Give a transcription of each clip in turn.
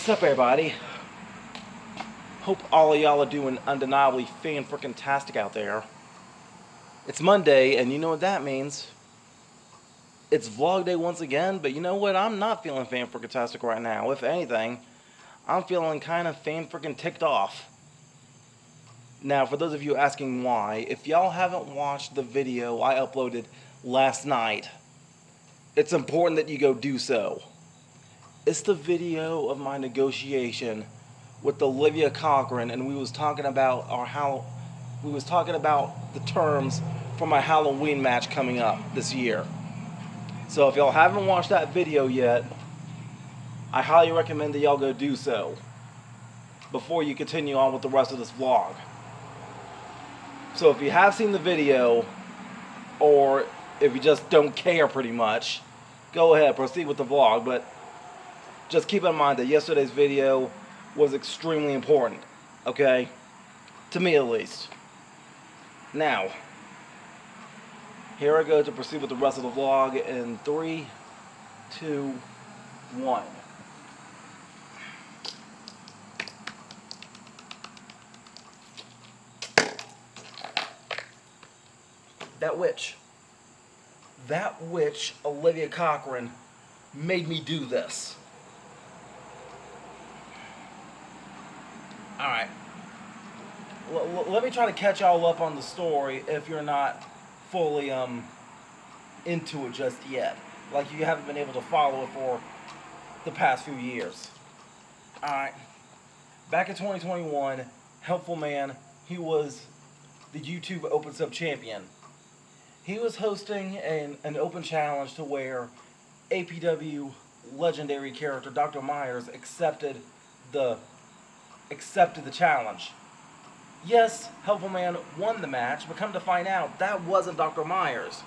Sup everybody? Hope all of y'all are doing undeniably fan-freaking-tastic out there. It's Monday, and you know what that means. It's vlog day once again, but you know what? I'm not feeling fan-freaking-tastic right now. If anything, I'm feeling kind of fan-freaking-ticked off. Now, for those of you asking why, if y'all haven't watched the video I uploaded last night, it's important that you go do so. It's the video of my negotiation with Olivia Cochran, and we was talking about the terms for my Halloween match coming up this year. So if y'all haven't watched that video yet, I highly recommend that y'all go do so before you continue on with the rest of this vlog. So if you have seen the video, or if you just don't care pretty much, go ahead, proceed with the vlog, but just keep in mind that yesterday's video was extremely important, okay? To me at least. Now, here I go to proceed with the rest of the vlog in 3, 2, 1. That witch, Olivia Cochran, made me do this. Alright. Let me try to catch y'all up on the story if you're not fully into it just yet. Like you haven't been able to follow it for the past few years. Alright. Back in 2021, Helpful Man, he was the YouTube Open Sub champion. He was hosting an open challenge to where APW legendary character Dr. Myers accepted the challenge. Yes, Helpful Man won the match, but come to find out, that wasn't Dr. Myers.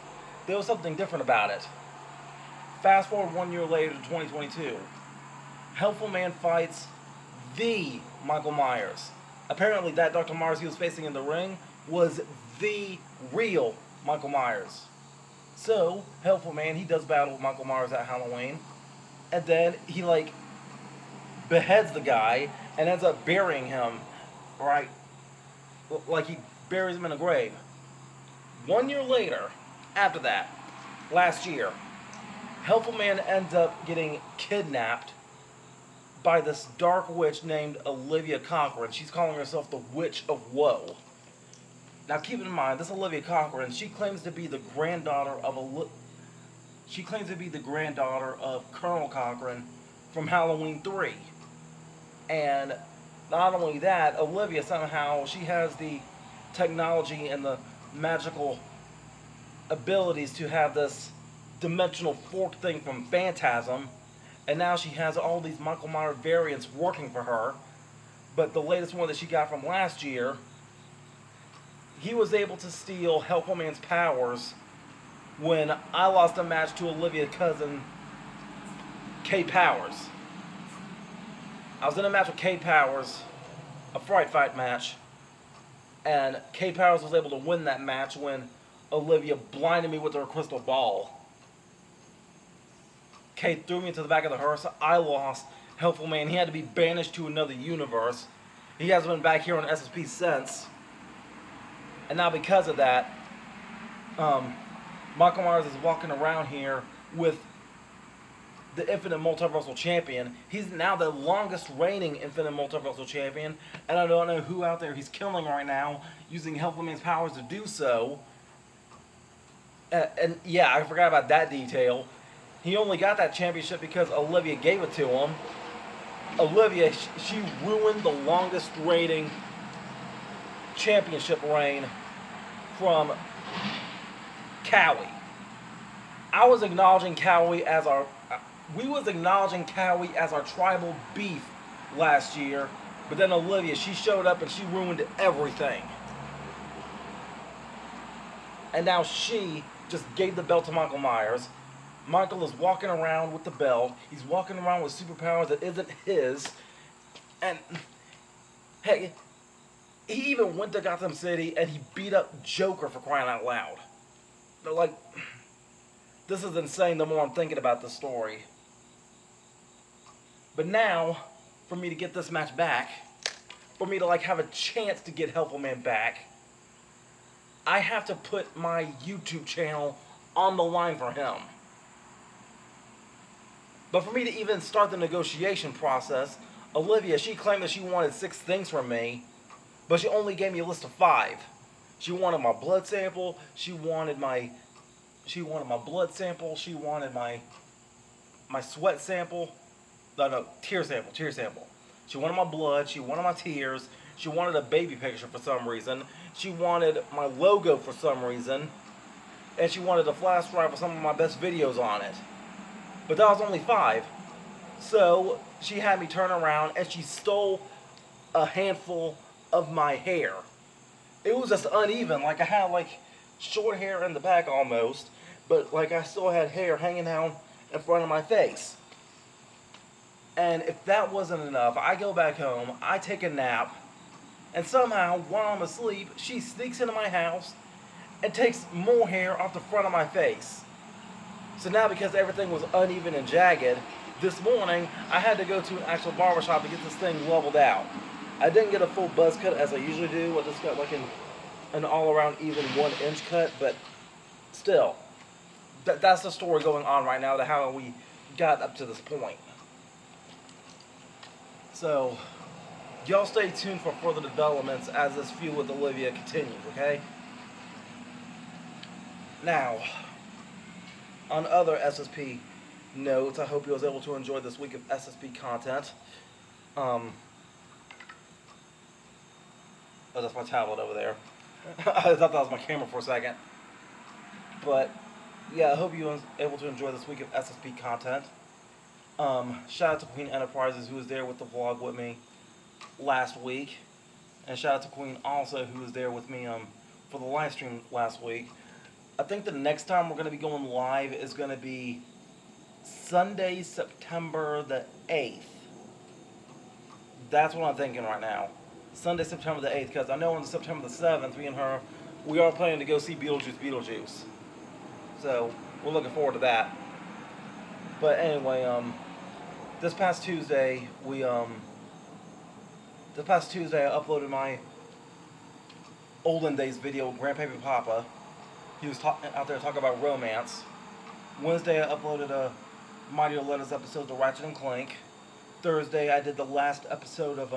There was something different about it. Fast forward 1 year later to 2022. Helpful Man fights the Michael Myers. Apparently that Dr. Myers he was facing in the ring was the real Michael Myers. So, Helpful Man, he does battle with Michael Myers at Halloween. And then he beheads the guy and ends up burying him, right? Like he buries him in a grave. 1 year later, after that, last year, Helpful Man ends up getting kidnapped by this dark witch named Olivia Cochran. She's calling herself the Witch of Woe. Now keep in mind, this Olivia Cochran, she claims to be the granddaughter of Colonel Cochran from Halloween 3. And not only that, Olivia somehow, she has the technology and the magical abilities to have this dimensional fork thing from Phantasm, and now she has all these Michael Myers variants working for her. But the latest one that she got from last year, he was able to steal Helpful Man's powers when I lost a match to Olivia's cousin, K Powers. I was in a match with K Powers, a fright fight match, and K Powers was able to win that match when Olivia blinded me with her crystal ball. K threw me into the back of the hearse. I lost. Helpful Man, he had to be banished to another universe. He hasn't been back here on SSP since. And now because of that, Michael Myers is walking around here with the Infinite Multiversal Champion. He's now the longest reigning Infinite Multiversal Champion, and I don't know who out there he's killing right now using Helpful Man's powers to do so. And yeah, I forgot about that detail. He only got that championship because Olivia gave it to him. Olivia, she ruined the longest reigning championship reign from Cowie. We was acknowledging Cowie as our tribal beef last year, but then Olivia, she showed up and she ruined everything. And now she just gave the belt to Michael Myers. Michael is walking around with the belt. He's walking around with superpowers that isn't his. And hey, he even went to Gotham City and he beat up Joker, for crying out loud. They're like, this is insane the more I'm thinking about this story. But now, for me to get this match back, for me to like have a chance to get Helpful Man back, I have to put my YouTube channel on the line for him. But for me to even start the negotiation process, Olivia, she claimed that she wanted 6 things from me, but she only gave me a list of 5. She wanted my blood sample, she wanted my blood sample, she wanted my sweat sample, tear sample. She wanted my blood, she wanted my tears, she wanted a baby picture for some reason, she wanted my logo for some reason, and she wanted a flash drive with some of my best videos on it. But that was only 5. So she had me turn around and she stole a handful of my hair. It was just uneven. Like I had like short hair in the back almost, but like I still had hair hanging down in front of my face. And if that wasn't enough, I go back home, I take a nap, and somehow while I'm asleep, she sneaks into my house and takes more hair off the front of my face. So now because everything was uneven and jagged, this morning I had to go to an actual barbershop to get this thing leveled out. I didn't get a full buzz cut as I usually do. I just got like an all-around even 1-inch cut, but still, that's the story going on right now to how we got up to this point. So, y'all stay tuned for further developments as this feud with Olivia continues, okay? Now, on other SSP notes, I hope you was able to enjoy this week of SSP content. Oh, that's my tablet over there. I thought that was my camera for a second. But, yeah, I hope you was able to enjoy this week of SSP content. Shout out to Queen Enterprises, who was there with the vlog with me last week. And shout out to Queen also, who was there with me for the live stream last week. I think the next time we're going to be going live is going to be Sunday, September the 8th. That's what I'm thinking right now. Sunday, September the 8th, because I know on September the 7th, me and her, we are planning to go see Beetlejuice. So, we're looking forward to that. But anyway, this past Tuesday, I uploaded my olden days video with Grandpappy Papa. He was out there talking about romance. Wednesday, I uploaded a Mighty Letters episode to Ratchet and Clank. Thursday, I did the last episode of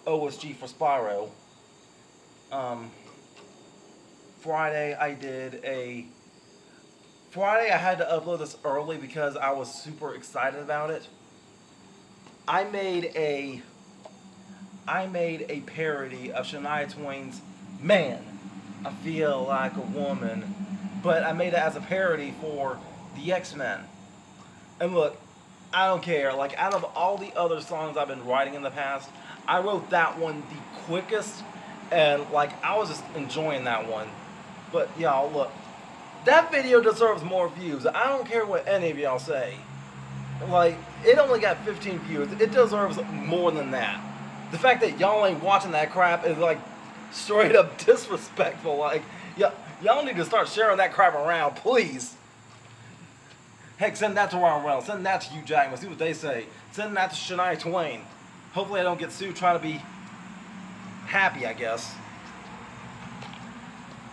OSG for Spyro. Friday, I had to upload this early because I was super excited about it. I made a parody of Shania Twain's Man, I Feel Like a Woman, but I made it as a parody for the X-Men. And look, I don't care. Like, out of all the other songs I've been writing in the past, I wrote that one the quickest, and like, I was just enjoying that one. But y'all, look, that video deserves more views. I don't care what any of y'all say. Like, it only got 15 views. It deserves more than that. The fact that y'all ain't watching that crap is like straight up disrespectful. Like, y'all need to start sharing that crap around, please. Heck, send that to Ron Reynolds. Send that to Hugh Jackman. See what they say. Send that to Shania Twain. Hopefully I don't get sued trying to be happy, I guess.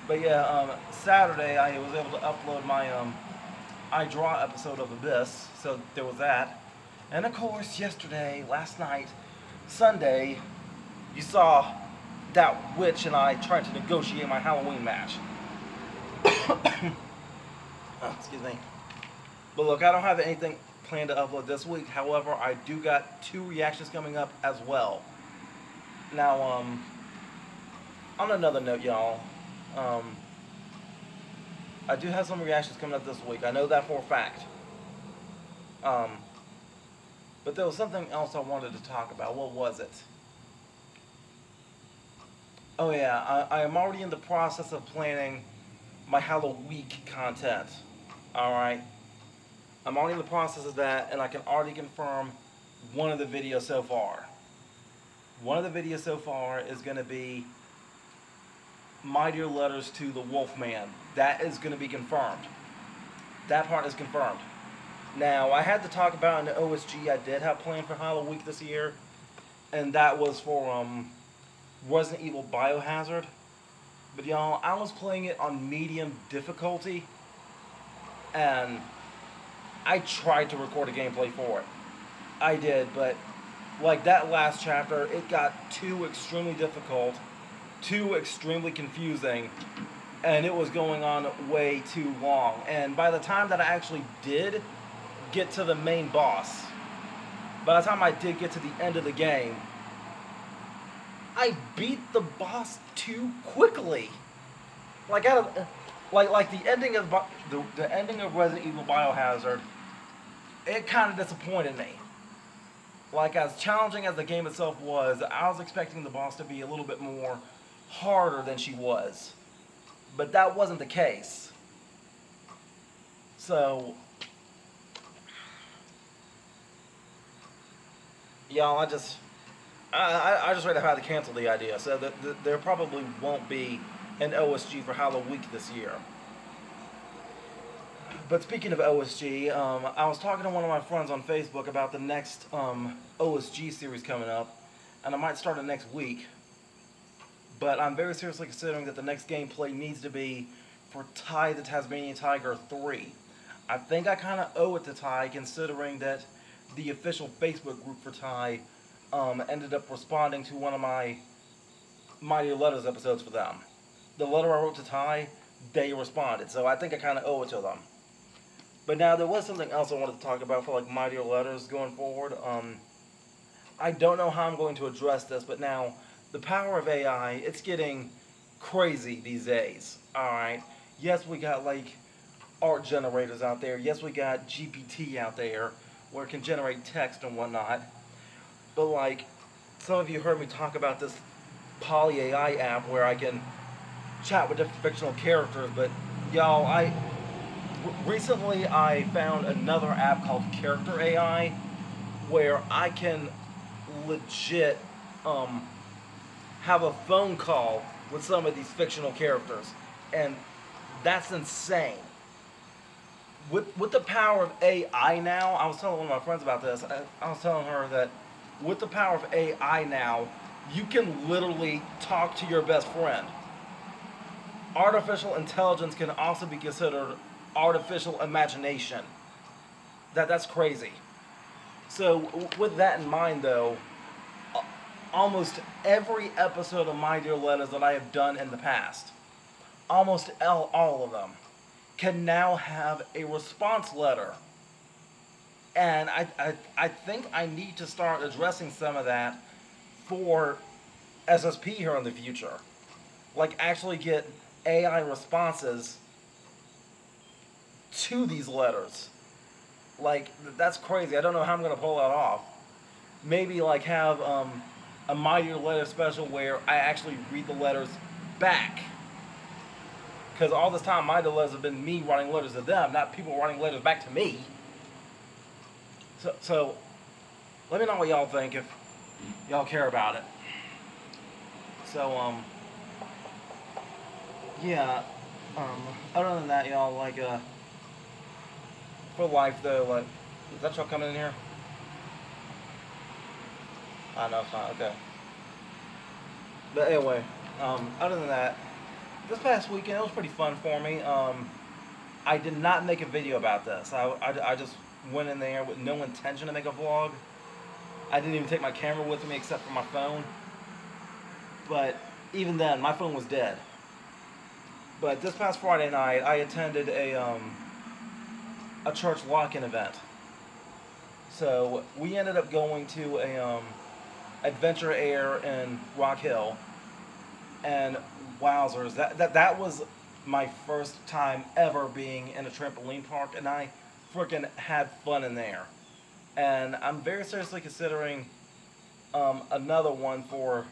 But yeah, Saturday I was able to upload my I Draw episode of Abyss. So there was that. And of course, yesterday, last night, Sunday, you saw that witch and I tried to negotiate my Halloween match. Excuse me. But look, I don't have anything planned to upload this week. However, I do got 2 reactions coming up as well. Now, on another note, y'all, I do have some reactions coming up this week. I know that for a fact. But there was something else I wanted to talk about. What was it? Oh yeah, I am already in the process of planning my Halloween content. Alright? I'm already in the process of that, and I can already confirm one of the videos so far. One of the videos so far is going to be Mightier Letters to the Wolfman. That is going to be confirmed. That part is confirmed. Now, I had to talk about an OSG I did have planned for Halloween Week this year, and that was for Resident Evil Biohazard. But y'all, I was playing it on medium difficulty, and I tried to record a gameplay for it. I did, but like that last chapter, it got too extremely difficult, too extremely confusing, and it was going on way too long. And by the time that I actually did get to the main boss, by the time I did get to the end of the game, I beat the boss too quickly. Like out of, like the ending of the ending of Resident Evil Biohazard, it kind of disappointed me. Like, as challenging as the game itself was, I was expecting the boss to be a little bit more harder than she was. But that wasn't the case. So, y'all, I just ready to have to cancel the idea. So there probably won't be an OSG for Halloween Week this year. But speaking of OSG, I was talking to one of my friends on Facebook about the next OSG series coming up, and I might start it next week. But I'm very seriously considering that the next gameplay needs to be for Ty the Tasmanian Tiger 3. I think I kind of owe it to Ty, considering that the official Facebook group for Ty ended up responding to one of my Mighty Letters episodes for them. The letter I wrote to Ty, they responded, so I think I kind of owe it to them. But now, there was something else I wanted to talk about for, like, Mightier Letters going forward. I don't know how I'm going to address this, but now, the power of AI, it's getting crazy these days, alright? Yes, we got, like, art generators out there. Yes, we got GPT out there, where it can generate text and whatnot. But, like, some of you heard me talk about this Poly AI app where I can chat with different fictional characters, but, y'all, recently I found another app called Character AI where I can legit have a phone call with some of these fictional characters, and that's insane. With the power of AI now, I was telling one of my friends about this. I was telling her that with the power of AI now, you can literally talk to your best friend. Artificial intelligence can also be considered artificial imagination. That's crazy. So with that in mind, though, almost every episode of My Dear Letters that I have done in the past, almost all of them, can now have a response letter. And I think I need to start addressing some of that for SSP here in the future. Like, actually get AI responses to these letters. Like, that's crazy. I don't know how I'm going to pull that off. Maybe, like, have a Mightier Letter special where I actually read the letters back. Because all this time, my letters have been me writing letters to them, not people writing letters back to me. So let me know what y'all think, if y'all care about it. So, yeah, other than that, y'all, like, for life, though, like, is that y'all coming in here? No, it's not, okay. But anyway, other than that, this past weekend, it was pretty fun for me. I did not make a video about this. I just went in there with no intention to make a vlog. I didn't even take my camera with me except for my phone. But even then, my phone was dead. But this past Friday night, I attended a church lock-in event. So we ended up going to a Adventure Air in Rock Hill, and wowzers, that was my first time ever being in a trampoline park, and I freaking had fun in there. And I'm very seriously considering another one for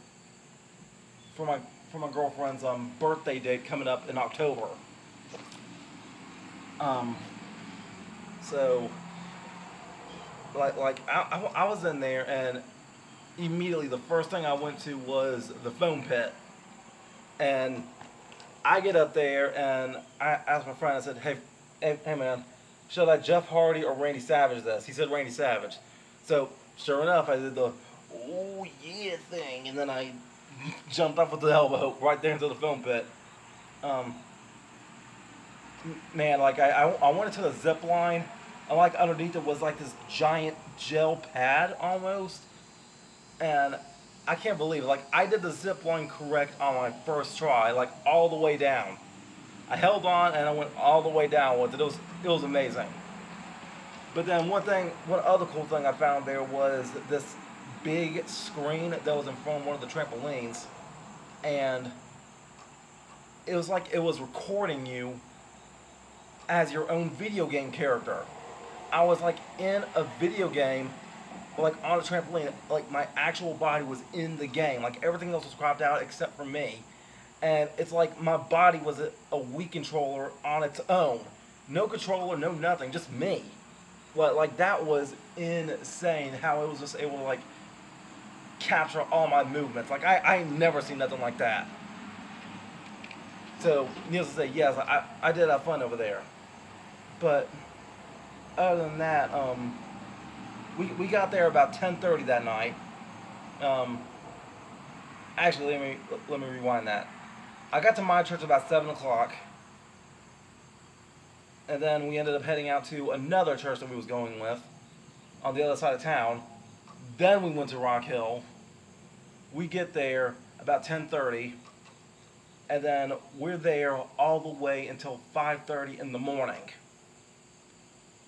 my girlfriend's birthday date coming up in October. So like I was in there, and immediately the first thing I went to was the foam pit. And I get up there and I asked my friend, I said, hey man, should I Jeff Hardy or Randy Savage this? He said Randy Savage. So, sure enough, I did the, oh yeah thing, and then I jumped off with the elbow right there into the film pit. Um, Man, like I went into the zip line, and like underneath it was like this giant gel pad almost, and I can't believe it. Like I did the zip line correct on my first try, like all the way down. I held on and I went all the way down with it. It was amazing. But then one other cool thing I found there was this big screen that was in front of one of the trampolines, and it was like it was recording you as your own video game character. I was like in a video game, like on a trampoline, like my actual body was in the game. Like everything else was cropped out except for me. And it's like my body was a Wii controller on its own. No controller, no nothing, just me. But like that was insane how it was just able to like capture all my movements. Like I never seen nothing like that. So needless to say, yes, I did have fun over there. But other than that, we got there about 10:30 that night. Um, Actually, let me rewind that. I got to my church about 7 o'clock, and then we ended up heading out to another church that we was going with on the other side of town. Then we went to Rock Hill. We get there about 10:30, and then we're there all the way until 5:30 in the morning.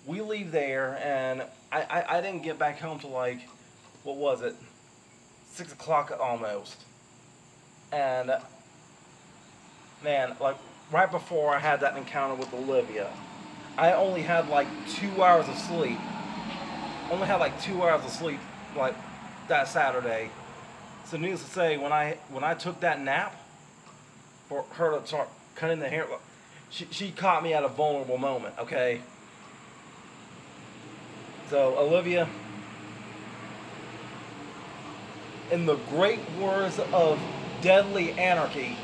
We leave there, and I didn't get back home till like, what was it, 6 o'clock almost. And man, like right before I had that encounter with Olivia, I only had like 2 hours of sleep. Only had like 2 hours of sleep, like that Saturday. So needless to say, when I took that nap, for her to start cutting the hair, she caught me at a vulnerable moment. Okay. So Olivia, in the great words of Deadly Anarchy,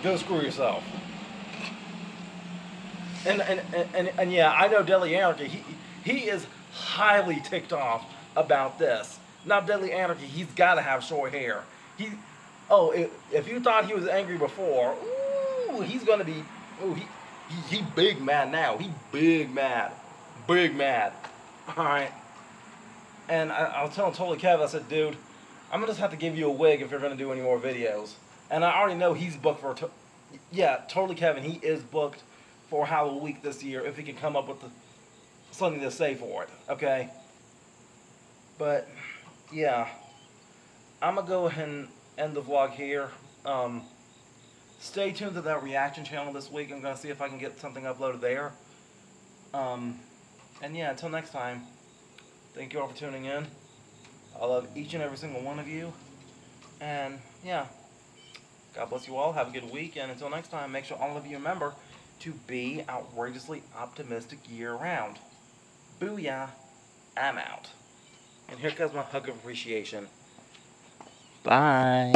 go screw yourself. And yeah, I know Deadly Anarchy. He is highly ticked off about this. Now Deadly Anarchy, he's got to have short hair. If you thought he was angry before, ooh, he's gonna be, ooh, he big mad now. He big mad. All right. And I was telling Totally Kev, I said, dude, I'm gonna just have to give you a wig if you're gonna do any more videos. And I already know he's booked for, Totally Kevin, he is booked for Halloween week this year if he can come up with something to say for it. Okay. But yeah, I'm gonna go ahead and end the vlog here. Stay tuned to that reaction channel this week. I'm gonna see if I can get something uploaded there. And yeah, until next time, thank you all for tuning in. I love each and every single one of you. And yeah, God bless you all. Have a good week. And until next time, make sure all of you remember to be outrageously optimistic year round. Booyah. I'm out. And here comes my hug of appreciation. Bye.